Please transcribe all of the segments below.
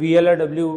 VLIW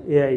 AI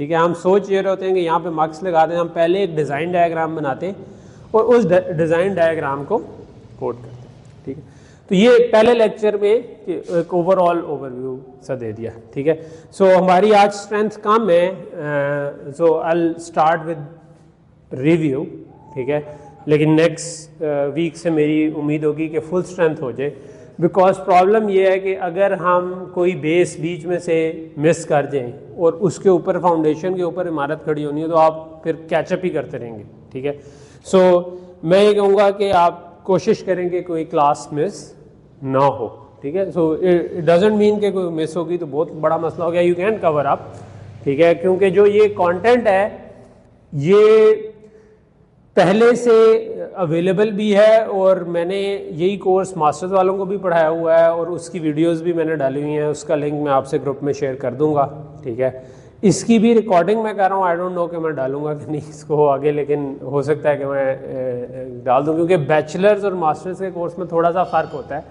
ठीक है। हम सोच ये रहे होते हैं कि यहाँ पे मार्क्स लगा दें, हम पहले एक डिज़ाइन डायग्राम बनाते हैं और उस डिज़ाइन डायग्राम को कोड करते हैं, ठीक है। तो ये पहले लेक्चर में एक ओवरऑल ओवरव्यू सा दे दिया, ठीक है। सो हमारी आज स्ट्रेंथ कम है, सो आई स्टार्ट विद रिव्यू, ठीक है, लेकिन नेक्स्ट वीक से मेरी उम्मीद होगी कि फुल स्ट्रेंथ हो जाए। बिकॉज प्रॉब्लम ये है कि अगर हम कोई बेस बीच में से मिस कर जाएं और उसके ऊपर फाउंडेशन के ऊपर इमारत खड़ी होनी है तो आप फिर कैचअप ही करते रहेंगे, ठीक है। सो मैं ये कहूँगा कि आप कोशिश करेंगे कोई क्लास मिस ना हो, ठीक है। सो इट डजेंट मीन कि कोई मिस होगी तो बहुत बड़ा मसला हो गया, यू कैन कवर अप, ठीक है। क्योंकि जो ये कंटेंट है ये पहले से अवेलेबल भी है और मैंने यही कोर्स मास्टर्स वालों को भी पढ़ाया हुआ है और उसकी वीडियोस भी मैंने डाली हुई हैं, उसका लिंक मैं आपसे ग्रुप में शेयर कर दूंगा, ठीक है। इसकी भी रिकॉर्डिंग मैं कर रहा हूँ, आई डोंट नो कि मैं डालूंगा कि नहीं इसको आगे, लेकिन हो सकता है कि मैं डाल दूँ, क्योंकि बैचलर्स और मास्टर्स के कोर्स में थोड़ा सा फ़र्क होता है।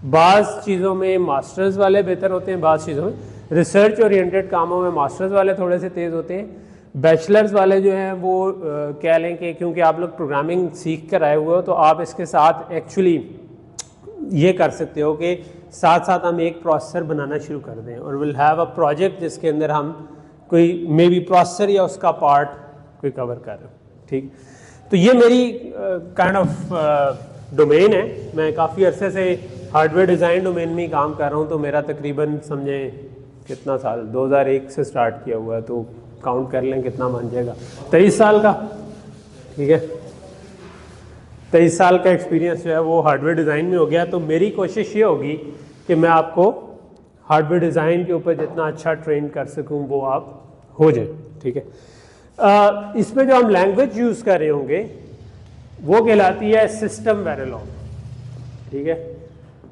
बाज़ चीज़ों में मास्टर्स वाले बेहतर होते हैं, बाज़ चीज़ों में रिसर्च ओरिएंटेड कामों में मास्टर्स वाले थोड़े से तेज़ होते हैं। बैचलर्स वाले जो हैं वो कह लें कि क्योंकि आप लोग प्रोग्रामिंग सीख कर आए हुए हो तो आप इसके साथ एक्चुअली ये कर सकते हो कि साथ साथ हम एक प्रोसेसर बनाना शुरू कर दें और विल हैव अ प्रोजेक्ट जिसके अंदर हम कोई मे बी प्रोसेसर या उसका पार्ट कोई कवर कर रहे हो, ठीक। तो ये मेरी काइंड ऑफ डोमेन है। मैं काफ़ी अरसे से हार्डवेयर डिज़ाइन डोमेन में ही काम कर रहा हूँ, तो मेरा तकरीबन समझें कितना साल 2001 से स्टार्ट किया हुआ है, तो काउंट कर लें कितना बन जाएगा, 23 साल का, ठीक है। 23 साल का एक्सपीरियंस जो है वो हार्डवेयर डिज़ाइन में हो गया। तो मेरी कोशिश ये होगी कि मैं आपको हार्डवेयर डिज़ाइन के ऊपर जितना अच्छा ट्रेन कर सकूं वो आप हो जाए, ठीक है। इसमें जो हम लैंग्वेज यूज़ कर रहे होंगे वो कहलाती है सिस्टम वेरिलॉग, ठीक है।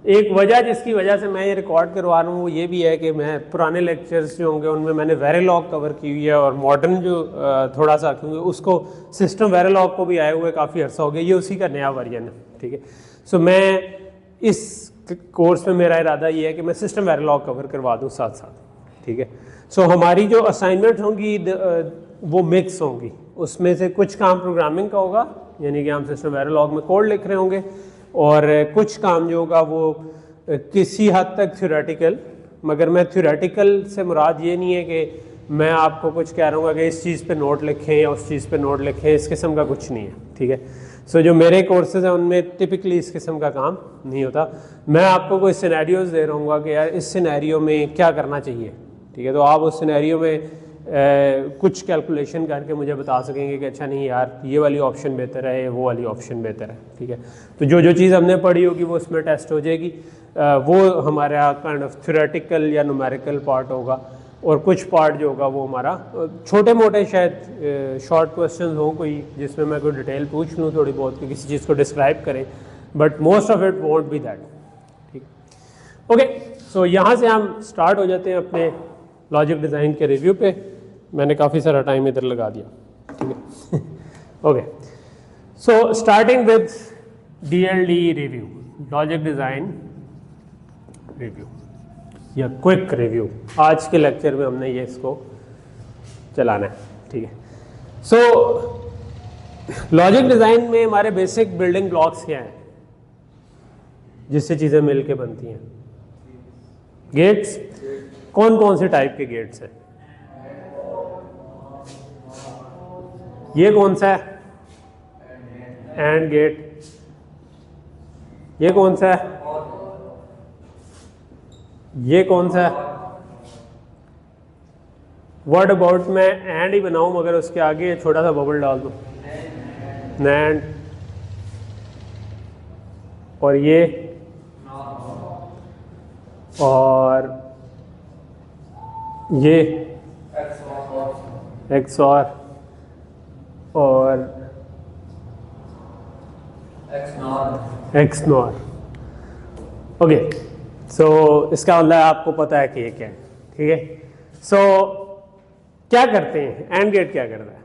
एक वजह जिसकी वजह से मैं ये रिकॉर्ड करवा रहा हूँ वो ये भी है कि मैं पुराने लेक्चर्स जो होंगे उनमें मैंने वेरिलॉग कवर की हुई है और मॉडर्न जो थोड़ा सा क्योंकि उसको सिस्टम वेरिलॉग को भी आए हुए काफ़ी अर्सा हो गया, ये उसी का नया वर्जन है, ठीक है। सो मैं इस कोर्स में मेरा इरादा ये है कि मैं सिस्टम वेरिलॉग कवर करवा दूँ साथ साथ, ठीक है। सो हमारी जो असाइनमेंट होंगी वो मिक्स होंगी, उसमें से कुछ काम प्रोग्रामिंग का होगा, यानी कि हम सिस्टम वेरिलॉग में कोड लिख रहे होंगे, और कुछ काम जो होगा वो किसी हद तक थ्योरेटिकल, मगर मैं थ्योरेटिकल से मुराद ये नहीं है कि मैं आपको कुछ कह रहा हूँ कि इस चीज़ पे नोट लिखें या उस चीज़ पे नोट लिखें, इस किस्म का कुछ नहीं है, ठीक है। सो जो मेरे कोर्सेज हैं उनमें टिपिकली इस किस्म का काम नहीं होता। मैं आपको कोई सिनेरियोज दे रहा हूँ कि यार इस सिनेरियो में क्या करना चाहिए, ठीक है। तो आप उस सिनेरियो में कुछ कैलकुलेशन करके मुझे बता सकेंगे कि अच्छा नहीं यार ये वाली ऑप्शन बेहतर है, वो वाली ऑप्शन बेहतर है, ठीक है। तो जो चीज़ हमने पढ़ी होगी वो उसमें टेस्ट हो जाएगी, वो हमारा काइंड ऑफ थ्योरेटिकल या न्यूमेरिकल पार्ट होगा, और कुछ पार्ट जो होगा वो हमारा छोटे मोटे शायद शॉर्ट क्वेश्चन हों कोई जिसमें मैं कोई डिटेल पूछ लूँ थोड़ी बहुत कि किसी चीज़ को डिस्क्राइब करें, but most of it won't be that, ठीक। ओके, सो यहाँ से हम स्टार्ट हो जाते हैं अपने लॉजिक डिज़ाइन के रिव्यू पे। मैंने काफ़ी सारा टाइम इधर लगा दिया, ठीक है। Okay, so starting with DLD review, logic design review या क्विक रिव्यू। आज के लेक्चर में हमने ये इसको चलाना है, ठीक है। सो लॉजिक डिज़ाइन में हमारे बेसिक बिल्डिंग ब्लॉक्स क्या हैं जिससे चीज़ें मिलके बनती हैं? गेट्स। कौन कौन से टाइप के गेट्स हैं? ये कौन सा है? And gate. ये कौन सा है? ये कौन सा है? वर्ड अबाउट मैं एंड ही बनाऊं मगर उसके आगे छोटा सा बबल डाल दूं, नैंड। और ये और ये XOR और XNOR। ओके, सो इसका मतलब आपको पता है कि ये क्या है, ठीक है। सो क्या करते हैं? एंड गेट क्या करता है?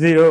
0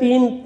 3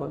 1,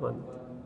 1,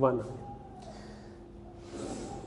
1.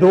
2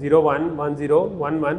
0 1 1 0 1 1,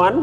1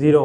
0.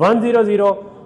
1 0 0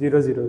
0 0 0،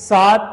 7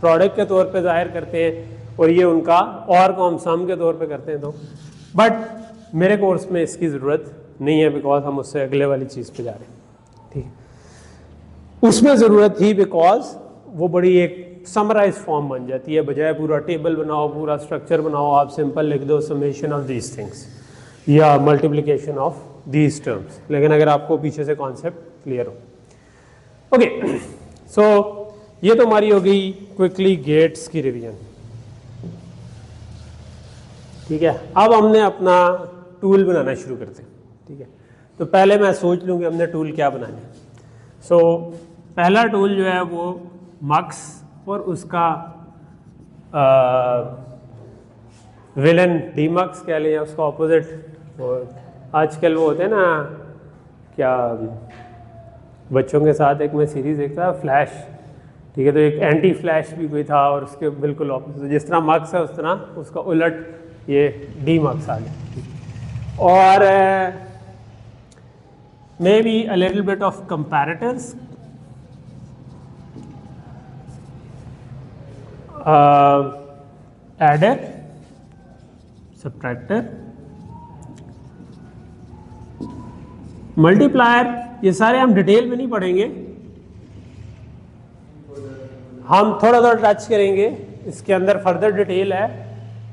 प्रोडक्ट के तौर पे ज़ाहिर करते हैं और ये उनका और को हम सम के तौर पे करते हैं। तो बट मेरे कोर्स में इसकी ज़रूरत नहीं है बिकॉज हम उससे अगले वाली चीज़ पे जा रहे हैं, ठीक है। उसमें ज़रूरत थी बिकॉज वो बड़ी एक समराइज फॉर्म बन जाती है, बजाय पूरा टेबल बनाओ, पूरा स्ट्रक्चर बनाओ, आप सिंपल लिख दो समेशन ऑफ दीज थिंग्स या मल्टीप्लिकेशन ऑफ दीज टर्म्स। लेकिन अगर आपको पीछे से कॉन्सेप्ट क्लियर हो, ओके। सो ये तो हमारी हो गई क्विकली गेट्स की रिवीजन, ठीक है। अब हमने अपना टूल बनाना शुरू करते हैं, ठीक है। तो पहले मैं सोच लूँ कि हमने टूल क्या बनाना है। सो पहला टूल जो है वो मक्स और उसका विलन डीमक्स कह लें, उसका ऑपोजिट। और आजकल वो होते हैं ना, क्या बच्चों के साथ एक मैं सीरीज़ देखता था फ्लैश, ठीक है। तो एक एंटी फ्लैश भी कोई था और उसके बिल्कुल ऑपोजिट, जिस तरह मक्स है उस तरह उसका उलट ये डीमक्स आ गया। और may be a little bit of comparators, adder, subtractor, multiplier, ये सारे हम डिटेल में नहीं पढ़ेंगे, हम थोड़ा थोड़ा टच करेंगे। इसके अंदर फर्दर डिटेल है,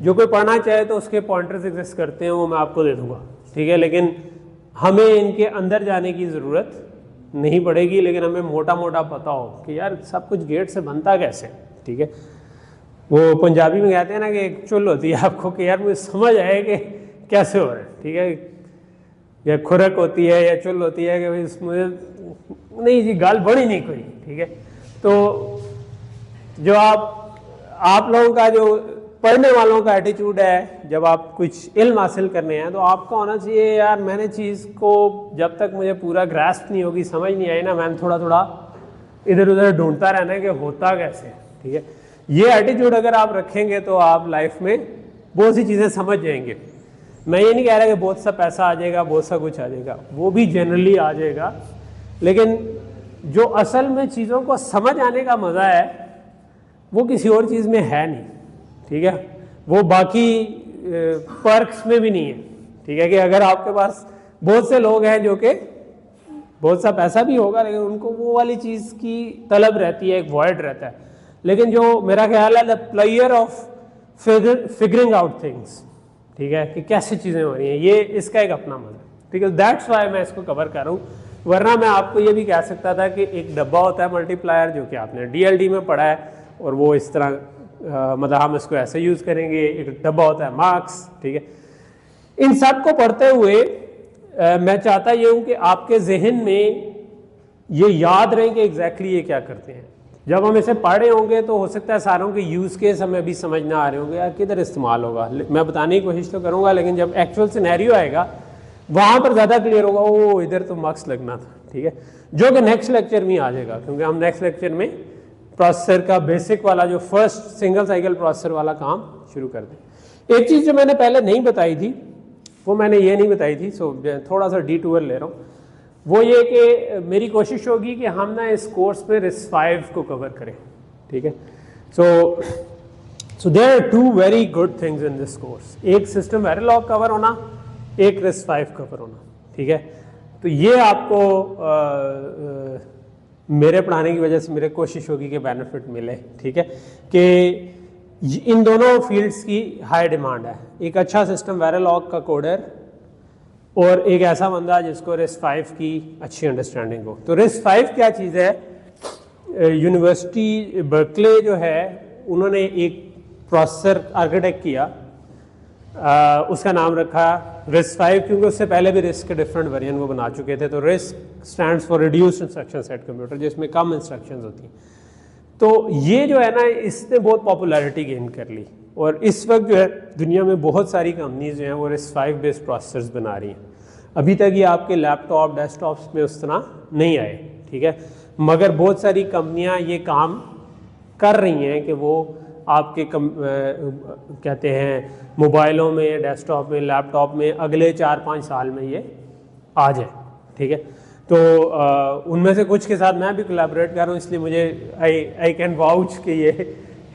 जो कोई पढ़ना चाहे तो उसके पॉइंटर्स एग्जिस्ट करते हैं, वो मैं आपको दे दूंगा, ठीक है। लेकिन हमें इनके अंदर जाने की ज़रूरत नहीं पड़ेगी, लेकिन हमें मोटा मोटा पता हो कि यार सब कुछ गेट से बनता कैसे, ठीक है। वो पंजाबी में कहते हैं ना कि एक चुल होती है आपको कि यार मुझे समझ आए कि कैसे हो रहा है, ठीक है। या खुरक होती है या चुल होती है कि भाई इसमें नहीं जी गाल बड़ी नहीं कोई, ठीक है। तो जो आप लोगों का जो पढ़ने वालों का एटीट्यूड है, जब आप कुछ इल्म हासिल करने हैं तो आपका होना चाहिए यार मैंने चीज़ को जब तक मुझे पूरा ग्रास्प नहीं होगी, समझ नहीं आई ना, मैंने थोड़ा थोड़ा इधर उधर ढूंढता रहना है कि होता कैसे, ठीक है। ये एटीट्यूड अगर आप रखेंगे तो आप लाइफ में बहुत सी चीज़ें समझ जाएंगे। मैं ये नहीं कह रहा कि बहुत सा पैसा आ जाएगा, बहुत सा कुछ आ जाएगा, वो भी जनरली आ जाएगा, लेकिन जो असल में चीज़ों को समझ आने का मज़ा है वो किसी और चीज़ में है नहीं, ठीक है। वो बाकी पर्क्स में भी नहीं है, ठीक है। कि अगर आपके पास बहुत से लोग हैं जो कि बहुत सा पैसा भी होगा लेकिन उनको वो वाली चीज़ की तलब रहती है, एक वॉइड रहता है। लेकिन जो मेरा ख्याल है the player of figuring out things, ठीक है, कि कैसे चीज़ें हो रही हैं, ये इसका एक अपना मजा, ठीक है। दैट्स वाई मैं इसको कवर कर रहा हूँ। वरना मैं आपको ये भी कह सकता था कि एक डब्बा होता है मल्टीप्लायर, जो कि आपने DLD में पढ़ा है, और वो इस तरह मतलब हम इसको ऐसे यूज़ करेंगे। एक डब्बा होता है मार्क्स, ठीक है। इन सब को पढ़ते हुए मैं चाहता ये हूँ कि आपके जहन में ये याद रहे कि एग्जैक्टली ये क्या करते हैं। जब हम इसे पढ़ रहे होंगे तो हो सकता है सारों के यूज़ केस हमें भी समझ ना आ रहे होंगे, यार किधर इस्तेमाल होगा। मैं बताने की कोशिश तो करूँगा, लेकिन जब एक्चुअल सिनेरियो आएगा वहाँ पर ज़्यादा क्लियर होगा, ओ इधर तो मार्क्स लगना था, ठीक है। जो कि नेक्स्ट लेक्चर में आ जाएगा, क्योंकि हम नेक्स्ट लेक्चर में प्रोसेसर का बेसिक वाला जो फर्स्ट सिंगल साइकिल प्रोसेसर वाला काम शुरू कर दें। एक चीज़ जो मैंने पहले नहीं बताई थी, वो मैंने ये नहीं बताई थी, सो थोड़ा सा डिटूर ले रहा हूँ। वो ये कि मेरी कोशिश होगी कि हम ना इस कोर्स में RISC-V को कवर करें, ठीक है। So there are two very good things in this course, एक सिस्टम वेरिलॉग कवर होना, एक RISC-V कवर होना, ठीक है। तो ये आपको मेरे पढ़ाने की वजह से मेरी कोशिश होगी कि बेनिफिट मिले, ठीक है। कि इन दोनों फील्ड्स की हाई डिमांड है, एक अच्छा सिस्टम वेरिलॉग का कोडर और एक ऐसा बंदा जिसको RISC-V की अच्छी अंडरस्टैंडिंग हो। तो RISC-V क्या चीज़ है, यूनिवर्सिटी बर्कले जो है उन्होंने एक प्रोसेसर आर्किटेक्ट किया, उसका नाम रखा RISC-V, क्योंकि उससे पहले भी RISC के डिफरेंट वेरिएंट वो बना चुके थे। तो RISC stands for reduced instruction set computer, जिसमें कम इंस्ट्रक्शंस होती हैं। तो ये जो है ना, इसने बहुत पॉपुलैरिटी गेन कर ली, और इस वक्त जो है दुनिया में बहुत सारी कंपनीज जो हैं वो RISC-V बेस्ड प्रोसेसर्स बना रही हैं। अभी तक ये आपके लैपटॉप डेस्कटॉप्स में उस तरह नहीं आए, ठीक है, मगर बहुत सारी कंपनियां ये काम कर रही हैं कि वो आपके कहते हैं मोबाइलों में, डेस्कटॉप में, लैपटॉप में अगले 4-5 साल में ये आ जाए, ठीक है। तो उनमें से कुछ के साथ मैं भी कोलैबोरेट कर रहा हूँ, इसलिए मुझे आई कैन वाउच कि ये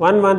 1 1.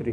3.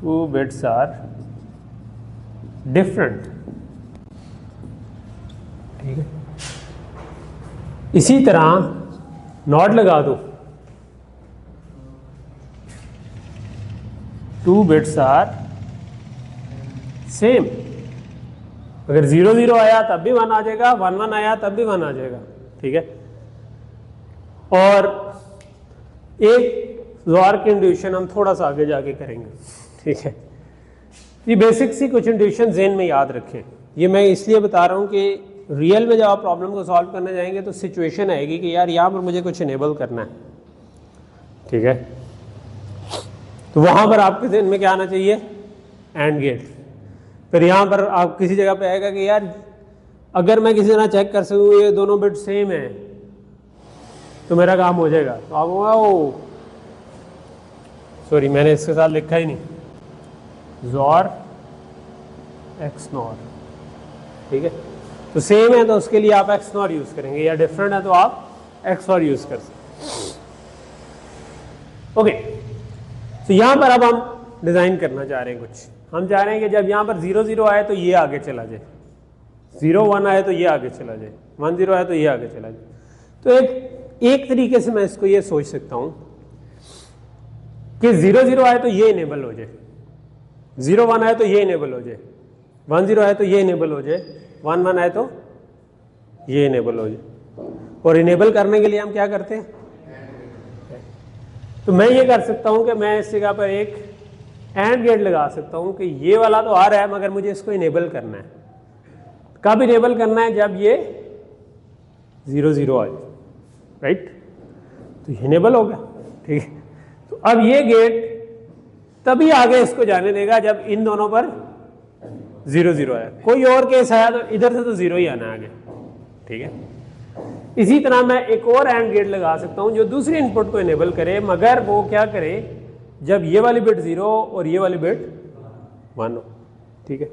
2 bits are डिफरेंट, ठीक है। इसी तरह नॉट लगा दो, 2 बिट्स आर सेम। अगर 0 0 आया तब भी 1 आ जाएगा, 1 1 आया तब भी 1 आ जाएगा, ठीक है। और एक ज़ोर की इंट्यूशन हम थोड़ा सा आगे जाके करेंगे, ठीक है। ये बेसिक सी कुछ इंट्यूशन ज़हन में याद रखें। ये मैं इसलिए बता रहा हूँ कि रियल में जब आप प्रॉब्लम को सॉल्व करने जाएंगे तो सिचुएशन आएगी कि यार यहाँ पर मुझे कुछ इनेबल करना है, ठीक है। तो वहाँ पर आपके ज़हन में क्या आना चाहिए, एंड गेट। फिर यहाँ पर आप किसी जगह पे आएगा कि यार अगर मैं किसी तरह चेक कर सकूँ ये दोनों बिट सेम है तो मेरा काम हो जाएगा। तो आप ओ सॉरी मैंने इसके साथ लिखा ही नहीं, ज़ोर एक्स नॉर, ठीक है। तो सेम है तो उसके लिए आप एक्स नॉर यूज़ करेंगे, या डिफरेंट है तो आप एक्स नॉर यूज़ कर सकते। ओके, तो यहाँ पर अब हम डिज़ाइन करना चाह रहे हैं कुछ। हम चाह रहे हैं कि जब यहाँ पर 0 0 आए तो ये आगे चला जाए, 0 1 आए तो ये आगे चला जाए, 1 0 आए तो ये आगे चला जाए। तो एक तरीके से मैं इसको ये सोच सकता हूँ कि 0 0 आए तो ये इनेबल हो जाए, 0 1 आए तो ये इनेबल हो जाए, 1 0 आए तो ये इनेबल हो जाए, 1 1 आए तो ये इनेबल हो जाए। और इनेबल करने के लिए हम क्या करते हैं, तो मैं ये कर सकता हूँ कि मैं इस जगह पर एक एंड गेट लगा सकता हूँ कि ये वाला तो आ रहा है मगर मुझे इसको इनेबल करना है। कब इनेबल करना है, जब ये 0 0 आए, राइट। तो इनेबल हो गया, ठीक है। तो अब ये गेट तभी आगे इसको जाने देगा जब इन दोनों पर 0 0 आया। कोई और केस आया तो इधर से तो 0 ही आना आगे, ठीक है। इसी तरह मैं एक और एंड गेट लगा सकता हूं जो दूसरी इनपुट को इनेबल करे, मगर वो क्या करे, जब ये वाली बिट 0 और ये वाली बिट 1 हो, ठीक है।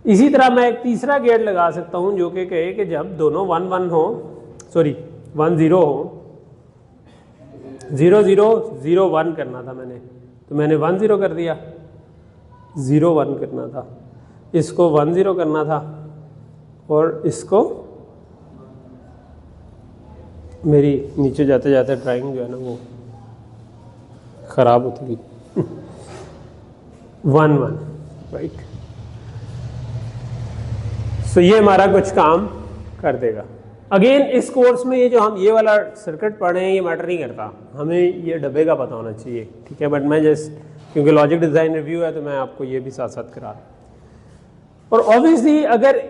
इसी तरह मैं एक तीसरा गेट लगा सकता हूं जो कि कहे कि जब दोनों 1 1 हो, सॉरी 1 0 हो, 0 0 0 1 करना था मैंने, तो मैंने 1 0 कर दिया, 0 1 करना था, इसको 1 0 करना था, और इसको मेरी नीचे जाते जाते ड्राइंग जो है ना वो खराब होती गई 1 1, राइट। सो ये हमारा कुछ काम कर देगा। अगेन इस कोर्स में ये जो हम ये वाला सर्किट पढ़ रहे हैं ये मैटर नहीं करता, हमें ये डब्बे का पता होना चाहिए, ठीक है। बट मैं जस्ट क्योंकि लॉजिक डिज़ाइन रिव्यू है तो मैं आपको ये भी साथ साथ करा रहा हूँ। और ऑब्वियसली अगर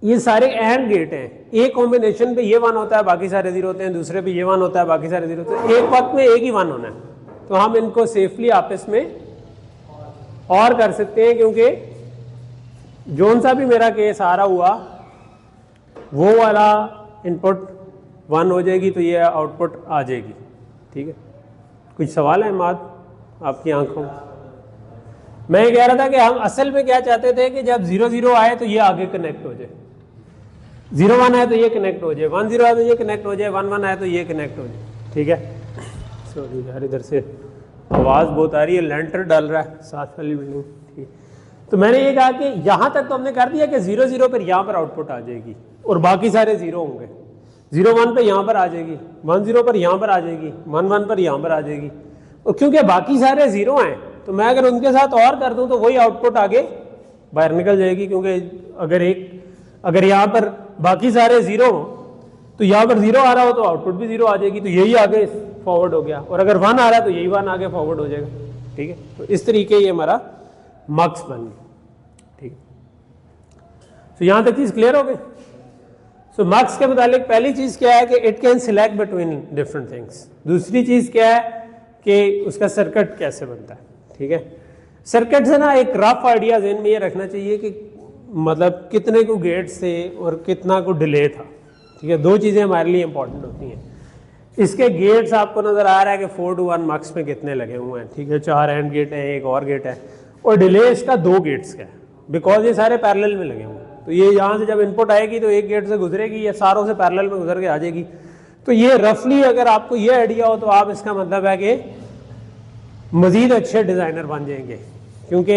ये सारे एंड गेट हैं, एक कॉम्बिनेशन पे ये 1 होता है बाकी सारे 0 होते हैं, दूसरे पे ये 1 होता है बाकी सारे 0 होते हैं, एक वक्त में एक ही 1 होना है, तो हम इनको सेफली आपस में और कर सकते हैं, क्योंकि जोन सा भी मेरा केस आ रहा हुआ वो वाला इनपुट 1 हो जाएगी तो ये आउटपुट आ जाएगी, ठीक है। कुछ सवाल है माद आपकी आंखों? मैं ये कह रहा था कि हम असल में क्या चाहते थे कि जब 0 0 आए तो ये आगे कनेक्ट हो जाए, 0 1 आए तो ये कनेक्ट हो जाए, 1 0 आए तो ये कनेक्ट हो जाए, 1 1 आए तो ये कनेक्ट हो जाए, ठीक है। सॉरी यार इधर से आवाज़ बहुत आ रही है, लेंटर डाल रहा है साथ वाली बिल्डिंग, ठीक। तो मैंने ये कहा कि यहाँ तक तो हमने कर दिया कि 0 0 पर यहाँ पर आउटपुट आ जाएगी और बाकी सारे 0 होंगे, 0 1 पर यहाँ पर आ जाएगी, 1 0 पर यहाँ पर आ जाएगी, 1 1 पर यहाँ पर आ जाएगी। और क्योंकि बाकी सारे 0 हैं तो मैं अगर उनके साथ और कर दूं तो वही आउटपुट आगे बाहर निकल जाएगी, क्योंकि अगर यहाँ पर बाकी सारे 0 हो तो यहाँ पर 0 आ रहा हो तो आउटपुट भी 0 आ जाएगी, तो यही आगे फॉरवर्ड हो गया, और अगर 1 आ रहा है तो यही 1 आगे फॉरवर्ड हो जाएगा, ठीक है। तो इस तरीके ये हमारा मक्स बन गया, ठीक है। तो यहाँ तक चीज़ क्लियर हो गई। सो मक्स के मुतालिक पहली चीज़ क्या है कि it can select between different things. दूसरी चीज़ क्या है कि उसका सर्किट कैसे बनता है, ठीक है। सर्किट से ना एक रफ आइडिया ज़हन में ये रखना चाहिए कि मतलब कितने को गेट से और कितना को डिले था, ठीक है। 2 चीज़ें हमारे लिए इंपॉर्टेंट होती हैं। इसके गेट्स आपको नज़र आ रहा है कि 4 to 1 मक्स में कितने लगे हुए हैं, ठीक है। 4 एंड गेट है, एक और गेट है, और डिले इसका 2 गेट्स का है, बिकॉज ये सारे पैरेलल में लगे हुए हैं। तो ये यहाँ से जब इनपुट आएगी तो एक गेट से गुजरेगी, ये सारों से पैरेलल में गुजर के आ जाएगी। तो ये रफली अगर आपको ये आइडिया हो तो आप इसका मतलब है कि मज़ीद अच्छे डिज़ाइनर बन जाएंगे, क्योंकि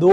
2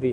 3.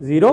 0,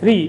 3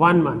1 1،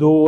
2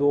2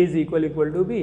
is equal to B,